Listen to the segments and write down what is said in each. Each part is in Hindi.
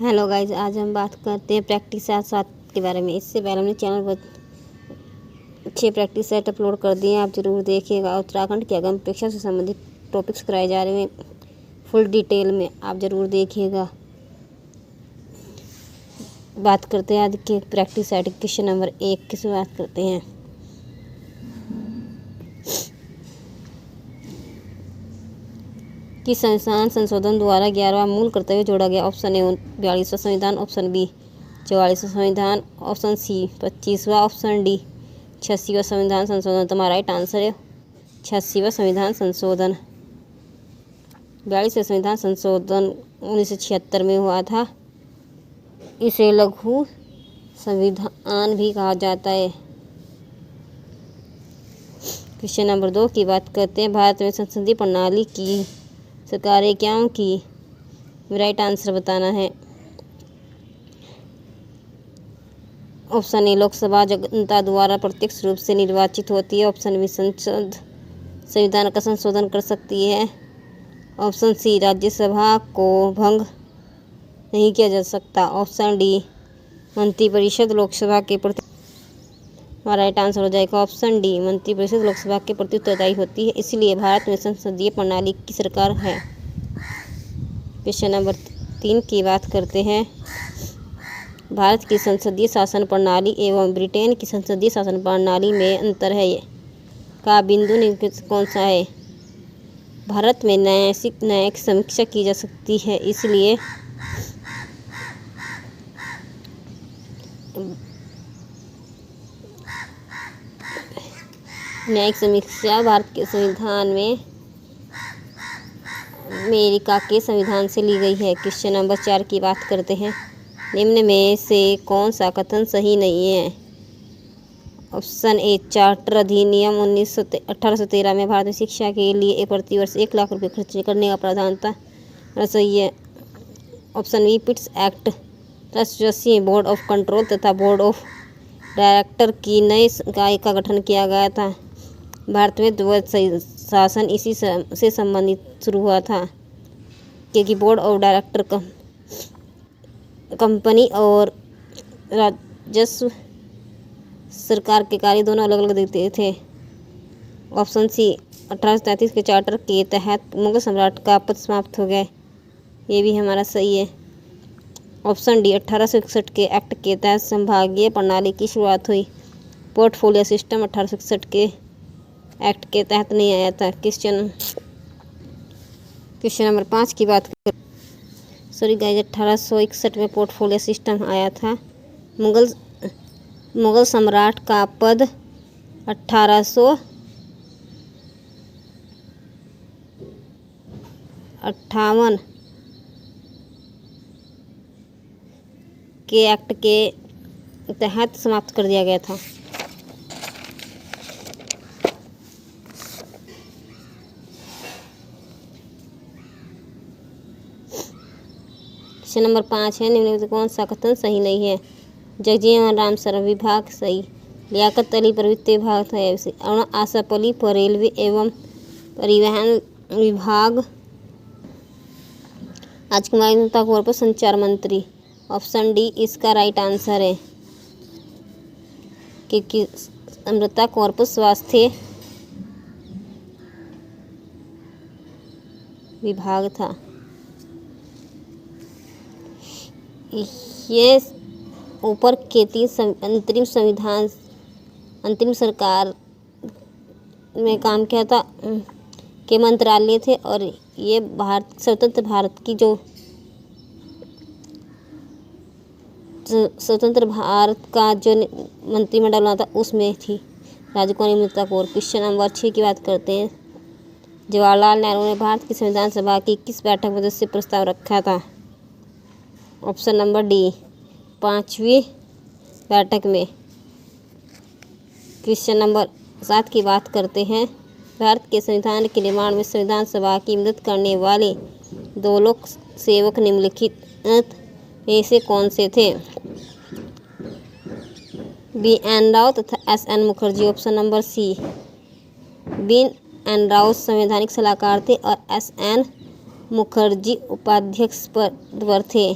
हेलो गाइज, आज हम बात करते हैं प्रैक्टिस सेट 7 के बारे में। इससे पहले हमने चैनल पर 6 प्रैक्टिस सेट अपलोड कर दिए हैं, आप ज़रूर देखिएगा। उत्तराखंड की आगम परीक्षा से संबंधित टॉपिक्स कराए जा रहे हैं फुल डिटेल में, आप ज़रूर देखिएगा। बात करते हैं आज के प्रैक्टिस सेट क्वेश्चन नंबर 1 की शुरुआत करते हैं। कि संविधान संशोधन द्वारा 11वां मूल कर्तव्य जोड़ा गया। ऑप्शन ए 42वां संविधान, ऑप्शन बी 44वां संविधान, ऑप्शन सी 25वां, ऑप्शन डी 86वां संविधान संशोधन। तुम्हारा राइट आंसर है 86वां संविधान संशोधन। 42वां संविधान संशोधन 1976 में हुआ था। इसे लघु संविधान भी कहा जाता है। क्वेश्चन नंबर 2 की बात करते हैं। भारत में संसदीय प्रणाली की सरकारें क्या की? राइट आंसर बताना है। ऑप्शन ए लोकसभा जनता द्वारा प्रत्यक्ष रूप से निर्वाचित होती है। ऑप्शन बी संसद संविधान का संशोधन कर सकती है। ऑप्शन सी राज्यसभा को भंग नहीं किया जा सकता। ऑप्शन डी मंत्रिपरिषद लोकसभा के प्रति। हमारा राइट आंसर हो जाएगा ऑप्शन डी मंत्रिपरिषद लोकसभा के प्रति उत्तरदायी होती है, इसलिए भारत में संसदीय प्रणाली की सरकार है। क्वेश्चन नंबर 3 की बात करते हैं। भारत की संसदीय शासन प्रणाली एवं ब्रिटेन की संसदीय शासन प्रणाली में अंतर है का बिंदु कौन सा है? भारत में न्यायिक समीक्षा की जा सकती है, इसलिए न्यायिक समीक्षा भारत के संविधान में अमेरिका के संविधान से ली गई है। क्वेश्चन नंबर 4 की बात करते हैं। निम्न में से कौन सा कथन सही नहीं है? ऑप्शन ए चार्टर अधिनियम 1813 में भारत में शिक्षा के लिए प्रतिवर्ष 1 लाख रुपये खर्च करने का प्रावधान था, सही है। ऑप्शन बी पिट्स एक्ट राष्ट्रीय बोर्ड ऑफ कंट्रोल तथा बोर्ड ऑफ डायरेक्टर की नई इकाई का गठन किया गया था। भारत में द्वैध शासन इसी से संबंधित शुरू हुआ था, क्योंकि बोर्ड ऑफ डायरेक्टर कंपनी और राजस्व सरकार के कार्य दोनों अलग अलग देते थे। ऑप्शन सी 1833 के चार्टर के तहत मुगल सम्राट का पद समाप्त हो गया, ये भी हमारा सही है। ऑप्शन डी 1861 के एक्ट के तहत संभागीय प्रणाली की शुरुआत हुई। पोर्टफोलियो सिस्टम 1861 के एक्ट के तहत नहीं आया था। क्वेश्चन नंबर 5 की बात करें। सॉरी गाइस, 1861 में पोर्टफोलियो सिस्टम आया था। मुगल सम्राट का पद 1858 के एक्ट के तहत समाप्त कर दिया गया था। क्वेश्चन नंबर 5 है। निम्न में से कौन सा कथन सही नहीं है? जगजीवन राम सड़क विभाग सही। लियाकत अली पर वित्त विभाग था। अरुणा आसफ अली पर रेलवे एवं परिवहन विभाग। राजकुमारी अमृता कौर पर संचार मंत्री। ऑप्शन डी इसका राइट आंसर है, क्योंकि अमृता कौर पर स्वास्थ्य विभाग था। ये ऊपर के 3 अंतरिम सरकार में काम किया था के मंत्रालय थे, और ये स्वतंत्र भारत का जो मंत्रिमंडल बना था उसमें थी राजकुमारी अमृता कौर। क्वेश्चन नंबर 6 की बात करते हैं। जवाहरलाल नेहरू ने भारत की संविधान सभा की किस बैठक में सदस्य प्रस्ताव रखा था? ऑप्शन नंबर डी 5वीं बैठक में। क्वेश्चन नंबर 7 की बात करते हैं। भारत के संविधान के निर्माण में संविधान सभा की मदद करने वाले 2 लोक सेवक निम्नलिखित में से कौन से थे? बी एन राव तथा S N Mukherjee. Option number C B N Rao संवैधानिक सलाहकार थे और एस एन मुखर्जी उपाध्यक्ष पद पर थे।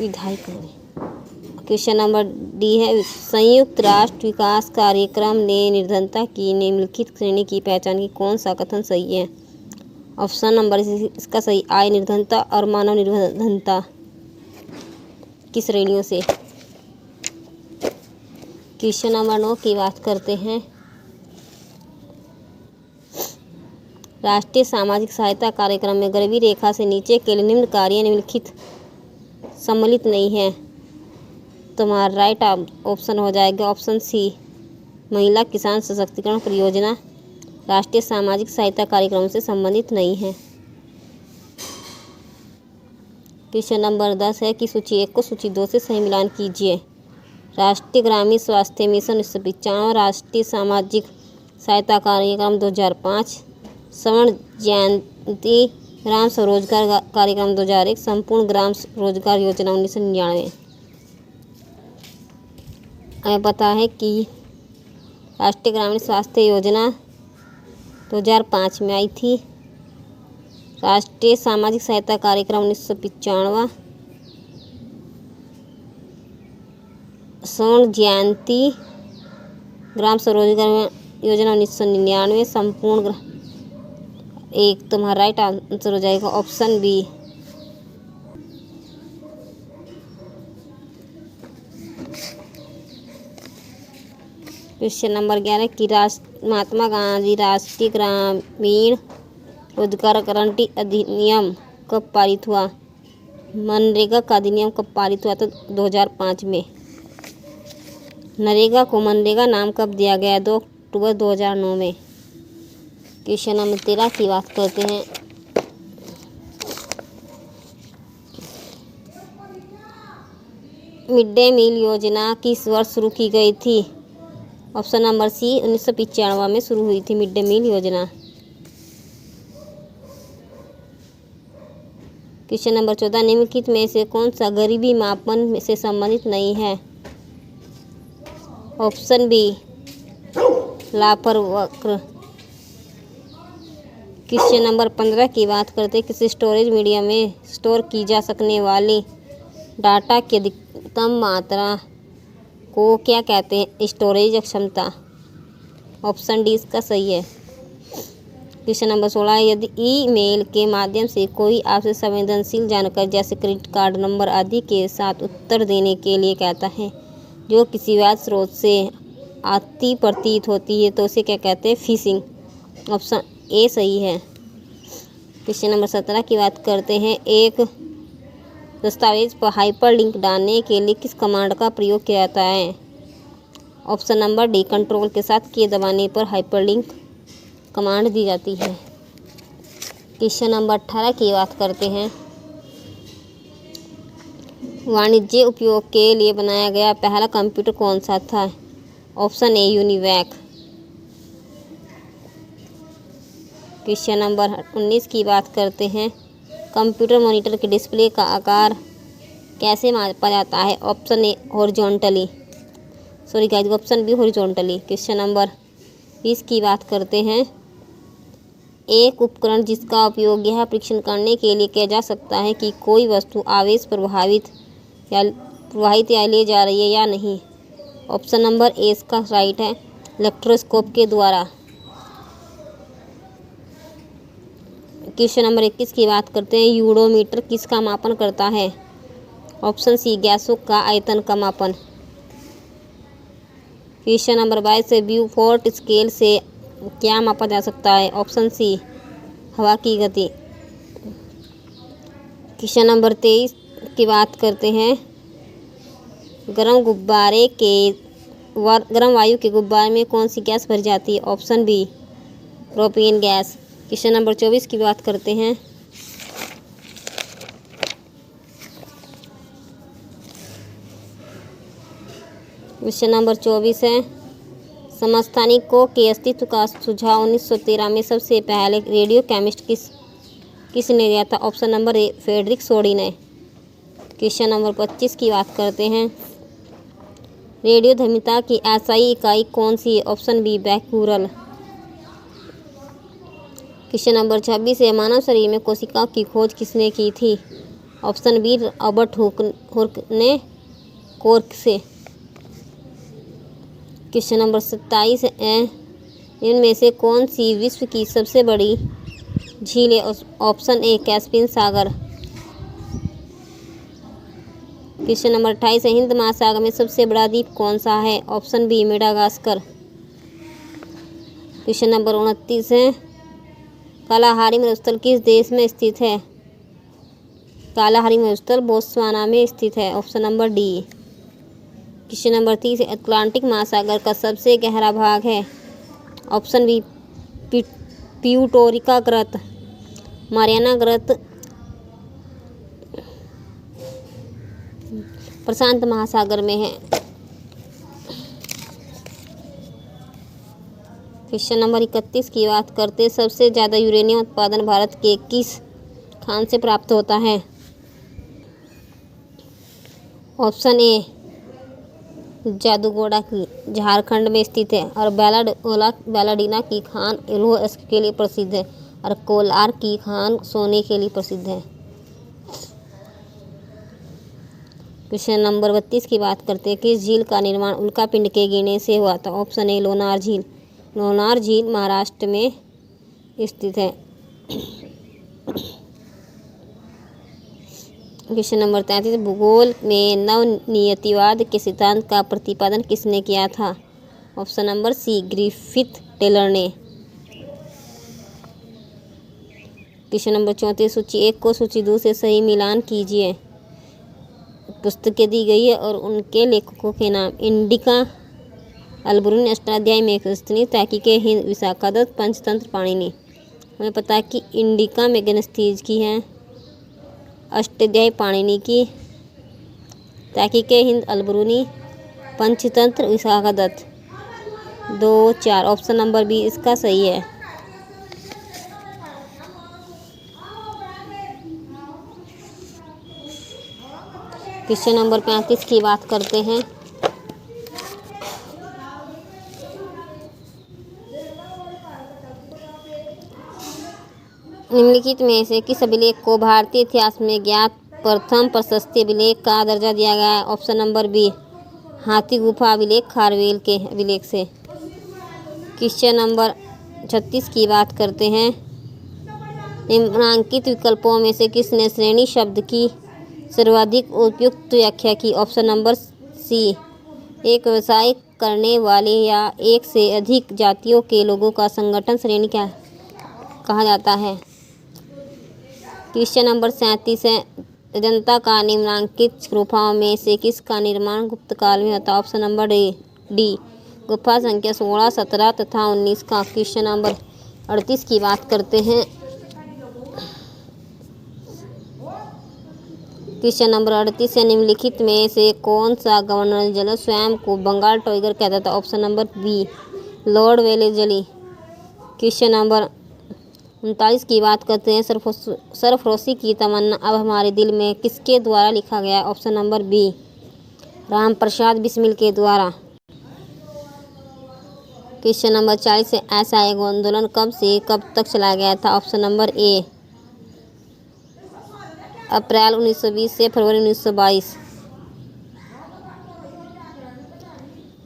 विधायक में। क्वेश्चन नंबर डी है, संयुक्त राष्ट्र विकास कार्यक्रम ने निर्धनता की निम्नलिखित श्रेणी की पहचान की, कौन सा कथन सही है? ऑप्शन नंबर इसका सही, आय निर्धनता और मानव निर्धनता की श्रेणियों से। क्वेश्चन नंबर 9 की बात करते हैं, राष्ट्रीय सामाजिक सहायता कार्यक्रम में गरीबी रेखा से नीचे के लिए निम्न कार्य निम्नलिखित सम्मिलित नहीं है। तुम्हारा राइट ऑप्शन हो जाएगा ऑप्शन सी, महिला किसान सशक्तिकरण परियोजना राष्ट्रीय सामाजिक सहायता कार्यक्रम से संबंधित नहीं है। क्वेश्चन नंबर 10 है कि सूची 1 को सूची 2 से सही मिलान कीजिए। राष्ट्रीय ग्रामीण स्वास्थ्य मिशन 1995, राष्ट्रीय सामाजिक सहायता कार्यक्रम 2005, स्वर्ण जयंती ग्राम स्वरोजगार कार्यक्रम 2001, संपूर्ण ग्राम रोजगार योजना 1999। हमें पता है कि राष्ट्रीय ग्रामीण स्वास्थ्य योजना 2005 में आई थी, राष्ट्रीय सामाजिक सहायता कार्यक्रम 1995, स्वर्ण जयंती ग्राम स्वरोजगार योजना 1999, संपूर्ण एक तुम्हारा राइट आंसर हो जाएगा ऑप्शन बी। क्वेश्चन नंबर 11 कि महात्मा गांधी राष्ट्रीय ग्रामीण रोजगार गारंटी अधिनियम कब पारित हुआ? मनरेगा का अधिनियम कब पारित हुआ? तो 2005 में। नरेगा को मनरेगा नाम कब दिया गया? 2 अक्टूबर 2009 में। क्वेश्चन नंबर 13 की बात करते हैं, मिड डे मील योजना किस वर्ष शुरू की गई थी? ऑप्शन नंबर सी, 1995 में शुरू हुई थी मिड डे मील योजना। क्वेश्चन नंबर 14, निम्नलिखित में से कौन सा गरीबी मापन से संबंधित नहीं है? ऑप्शन बी, लाफर वक्र। क्वेश्चन नंबर 15 की बात करते हैं, किसी स्टोरेज मीडिया में स्टोर की जा सकने वाली डाटा की अधिकतम मात्रा को क्या कहते हैं? स्टोरेज क्षमता। ऑप्शन डी इसका सही है। क्वेश्चन नंबर 16, यदि ईमेल के माध्यम से कोई आपसे संवेदनशील जानकारी जैसे क्रेडिट कार्ड नंबर आदि के साथ उत्तर देने के लिए कहता है जो किसी वैध स्रोत से आती प्रतीत होती है तो उसे क्या कहते हैं? फिशिंग। ऑप्शन ए सही है। क्वेश्चन नंबर 17 की बात करते हैं, एक दस्तावेज पर हाइपरलिंक डालने के लिए किस कमांड का प्रयोग किया जाता है? ऑप्शन नंबर डी, कंट्रोल के साथ किए दबाने पर हाइपरलिंक कमांड दी जाती है। क्वेश्चन नंबर 18 की बात करते हैं, वाणिज्य उपयोग के लिए बनाया गया पहला कंप्यूटर कौन सा था? Option A, UNIVAC. Question number 19 की बात करते हैं, कंप्यूटर मॉनिटर के डिस्प्ले का आकार कैसे मापा जाता है? Option A, horizontally. Sorry guys, option B, horizontally. Question number 20 की बात करते हैं, एक उपकरण जिसका उपयोग यह परीक्षण करने के लिए किया जा सकता है कि कोई वस्तु आवेश प्रवाहित या ले जा रही है या नहीं। ऑप्शन नंबर ए इसका राइट है, इलेक्ट्रोस्कोप के द्वारा। क्वेश्चन नंबर 21 की बात करते हैं, यूरोमीटर किसका मापन करता है? ऑप्शन सी, गैसों का आयतन का मापन। क्वेश्चन नंबर 22 से ब्यूफोर्ट स्केल से क्या मापा जा सकता है? ऑप्शन सी, हवा की गति। क्वेश्चन नंबर 23 की बात करते हैं, गर्म वायु के गुब्बारे में कौन सी गैस भरी जाती है? Option B, propane gas. Question number 24 की बात करते हैं, क्वेश्चन नंबर 24 है, समस्थानिकों के अस्तित्व का सुझाव 1913 में सबसे पहले रेडियो केमिस्ट किसने दिया था? ऑप्शन नंबर ए, फ्रेडरिक सोडी ने। क्वेश्चन नंबर 25 की बात करते हैं, रेडियोधर्मिता की एसआई इकाई कौन सी है? ऑप्शन बी, बैक्यूरल। क्वेश्चन नंबर 26 है, मानव शरीर में कोशिकाओं की खोज किसने की थी? ऑप्शन बी रॉबर्ट हुक ने कॉर्क से। क्वेश्चन नंबर 27 है, इनमें से कौन सी विश्व की सबसे बड़ी झील है? ऑप्शन ए कैस्पियन सागर। क्वेश्चन नंबर 28 है, हिंद महासागर में सबसे बड़ा द्वीप कौन सा है? Option B Madagascar. Question number 29 है, कालाहारी मरुस्थल किस देश में स्थित है? कालाहारी मरुस्थल बोत्सवाना में स्थित है। Option number D. Question number 30 है, अटलांटिक महासागर का सबसे गहरा भाग है? ऑप्शन बी प्यूटोरिका गर्त, मारियाना गर्त, प्रशांत महासागर में है। क्वेश्चन नंबर 31 की बात करते, सबसे ज़्यादा यूरेनियम उत्पादन भारत के किस खान से प्राप्त होता है? ऑप्शन ए जादूगोड़ा की झारखंड में स्थित है, और बैलाडीना की खान लौह अयस्क के लिए प्रसिद्ध है, और कोलार की खान सोने के लिए प्रसिद्ध है। क्वेश्चन नंबर 32 की बात करते हैं, किस झील का निर्माण उल्कापिंड के गिरने से हुआ था? ऑप्शन ए लोनार झील। लोनार झील महाराष्ट्र में स्थित है। क्वेश्चन नंबर 33, भूगोल में नवनियतिवाद के सिद्धांत का प्रतिपादन किसने किया था? Option number C Griffith Taylor ने। क्वेश्चन नंबर 34, सूची 1 को सूची 2 से सही मिलान कीजिए। पुस्तकें दी गई है और उनके लेखकों के नाम। इंडिका अलबरूनी, अष्टाध्यायी में मेघस्तनी, तार्किके हिंद, विशाखा दत्त, पंचतंत्र पाणिनि। हमें पता है कि इंडिका मेघस्तनीज की है, अष्टाध्यायी पाणिनि की, तार्किके हिंद Alberuni, Panchatantra Vishakha Datta. 2, 4 option number B इसका सही है। क्वेश्चन नंबर 35 की बात करते हैं, निम्नलिखित में से किस अभिलेख को भारतीय इतिहास में ज्ञात प्रथम प्रशस्ति अभिलेख का दर्जा दिया गया है? ऑप्शन नंबर बी हाथी गुफा अभिलेख खारवेल के अभिलेख से। क्वेश्चन नंबर 36 की बात करते हैं, निम्नांकित विकल्पों में से किसने श्रेणी शब्द की सर्वाधिक उपयुक्त व्याख्या की? ऑप्शन नंबर सी एक व्यवसाय करने वाले या एक से अधिक जातियों के लोगों का संगठन श्रेणी क्या कहा जाता है। क्वेश्चन नंबर 37 है, अजंता का निम्नांकित गुफाओं में से किसका निर्माण गुप्त काल में होता? ऑप्शन नंबर डी गुफा संख्या 16, 17 तथा 19 का। क्वेश्चन नंबर 38 की बात करते हैं, क्वेश्चन नंबर 38 है, निम्नलिखित में से कौन सा गवर्नर जनरल स्वयं को बंगाल टाइगर कहता था? Option number B Lord Wellesley. Question number 39 की बात करते हैं, सरफरोशी की तमन्ना अब हमारे दिल में किसके द्वारा लिखा गया? Option number B Ram Prasad Bismil के द्वारा। क्वेश्चन नंबर 40 है, ऐसा एक आंदोलन कब से कब तक चलाया गया था? ऑप्शन नंबर ए अप्रैल 1920 से फरवरी 1922।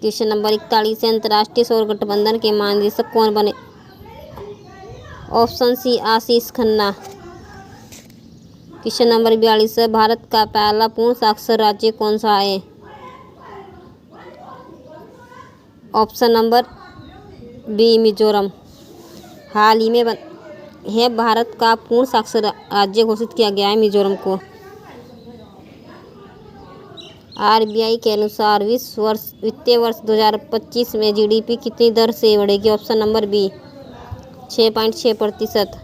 क्वेश्चन नंबर 41 है, अंतर्राष्ट्रीय सौर गठबंधन के महानिदेशक कौन बने? ऑप्शन सी आशीष खन्ना। क्वेश्चन नंबर 42 है, भारत का पहला पूर्ण साक्षर राज्य कौन सा है? Option number B Mizoram. हाल ही में भारत का पूर्ण साक्षर राज्य घोषित किया गया है मिजोरम को। आरबीआई के अनुसार वित्तीय वर्ष 2025 में जीडीपी कितनी दर से बढ़ेगी? Option number B 6.6%।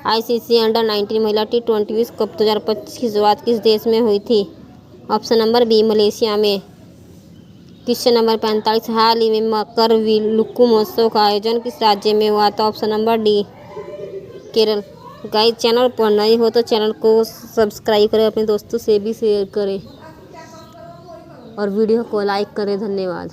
ICC under nineteen महिला T20 विश्व कप 2025 की शुरुआत किस देश में हुई थी? ऑप्शन नंबर बी मलेशिया में। क्वेश्चन नंबर 45, हाल ही में मकरविलुक्कू महोत्सव का आयोजन किस राज्य में हुआ था? Option number D Kerala. Guys, channel पर नए हो तो चैनल को सब्सक्राइब करें, अपने दोस्तों से भी शेयर करें और वीडियो को लाइक करें। धन्यवाद।